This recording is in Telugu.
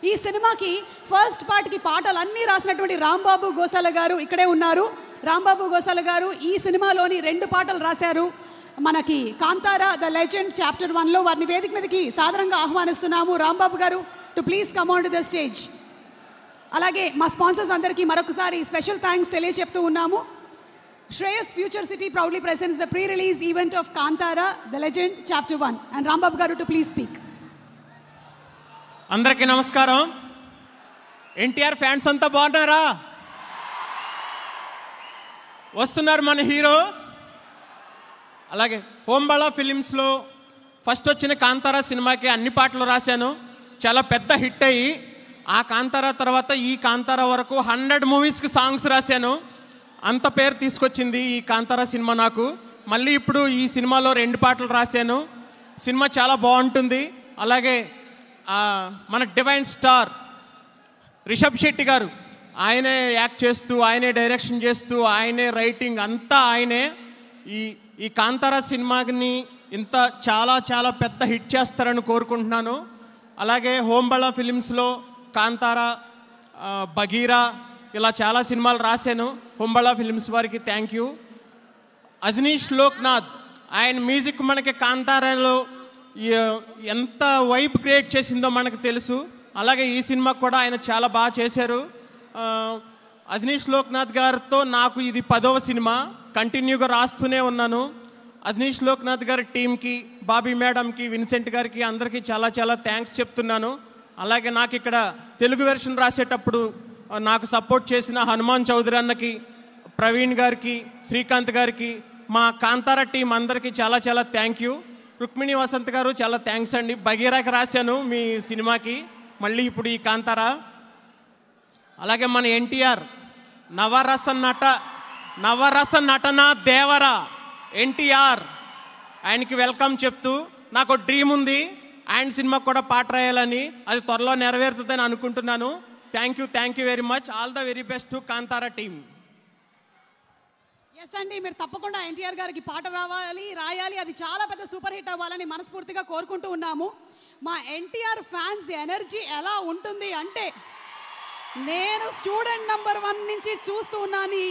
ఈ సినిమాకి ఫస్ట్ పార్ట్కి పాటలు అన్నీ రాసినటువంటి రాంబాబు గోసాల గారు ఇక్కడే ఉన్నారు. రాంబాబు గోసాల గారు ఈ సినిమాలోని 2 పాటలు రాశారు. మనకి కాంతారా ద లెజెండ్ చాప్టర్ 1లో వారిని వేదిక మీదకి సాదరంగా ఆహ్వానిస్తున్నాము. రాంబాబు గారు to please come on to the stage. అలాగే మా స్పాన్సర్స్ అందరికీ మరొకసారి స్పెషల్ థ్యాంక్స్ తెలియజెప్తూ ఉన్నాము. Shreyas Future City proudly presents the pre-release event of Kantara, The Legend, Chapter 1. And Rambabu garu to please speak. అందరికీ నమస్కారం. ఎన్టీఆర్ ఫ్యాన్స్ అంతా బాగున్నారా? వస్తున్నారు మన హీరో. అలాగే హోంబళ ఫిలిమ్స్లో ఫస్ట్ వచ్చిన కాంతారా సినిమాకి అన్ని పాటలు రాశాను. చాలా పెద్ద హిట్ అయ్యి ఆ కాంతారా తర్వాత ఈ కాంతారా వరకు 100 మూవీస్కి సాంగ్స్ రాశాను. అంత పేరు తీసుకొచ్చింది ఈ కాంతారా సినిమా నాకు. మళ్ళీ ఇప్పుడు ఈ సినిమాలో 2 పాటలు రాశాను. సినిమా చాలా బాగుంటుంది. అలాగే మన డివైన్ స్టార్ రిషబ్ శెట్టి గారు, ఆయనే యాక్ట్ చేస్తూ, ఆయనే డైరెక్షన్ చేస్తూ, ఆయనే రైటింగ్ అంతా ఆయనే. ఈ కాంతారా సినిమాని ఇంత చాలా చాలా పెద్ద హిట్ చేస్తారని కోరుకుంటున్నాను. అలాగే హోంబళ ఫిలిమ్స్లో కాంతారా, బగీరా ఇలా చాలా సినిమాలు రాశాను. హోంబళ ఫిలిమ్స్ వారికి థ్యాంక్ యూ. అజనీష్ లోక్నాథ్ ఆయన మ్యూజిక్ మనకి కాంతారాలో ఎంత వైబ్ క్రియేట్ చేసిందో మనకు తెలుసు. అలాగే ఈ సినిమా కూడా ఆయన చాలా బాగా చేశారు. అజనీష్ లోక్నాథ్ గారితో నాకు ఇది 10వ సినిమా. కంటిన్యూగా రాస్తూనే ఉన్నాను. అజనీష్ లోక్నాథ్ గారి టీంకి, బాబీ మేడంకి, విన్సెంట్ గారికి అందరికీ చాలా చాలా థ్యాంక్స్ చెప్తున్నాను. అలాగే నాకు ఇక్కడ తెలుగు వెర్షన్ రాసేటప్పుడు నాకు సపోర్ట్ చేసిన హనుమాన్ చౌదరి అన్నకి, ప్రవీణ్ గారికి, శ్రీకాంత్ గారికి, మా కాంతారా టీం అందరికీ చాలా చాలా థ్యాంక్ యూ. రుక్మిణి వసంత్ గారు చాలా థ్యాంక్స్ అండి. బగీరాకి రాశాను మీ సినిమాకి, మళ్ళీ ఇప్పుడు ఈ కాంతారా. అలాగే మన ఎన్టీఆర్ నవరస నటన దేవరా ఎన్టీఆర్, ఆయనకి వెల్కమ్ చెప్తూ నాకు డ్రీమ్ ఉంది ఆయన సినిమాకి కూడా పాట రాయాలని. అది త్వరలో నెరవేరుతుందని అనుకుంటున్నాను. Thank you very much. All the very best to Kantara team. Yes అండి, మీరు తప్పకుండా ఎన్టీఆర్ గారికి పాట రాయాలి. అది చాలా పెద్ద సూపర్ హిట్ అవ్వాలని మనస్ఫూర్తిగా కోరుకుంటూ ఉన్నాము. మా ఎన్టీఆర్ ఫ్యాన్స్ ఎనర్జీ ఎలా ఉంటుంది అంటే, నేను స్టూడెంట్ నంబర్ 1 నుంచి చూస్తూ ఉన్నాను. ఈ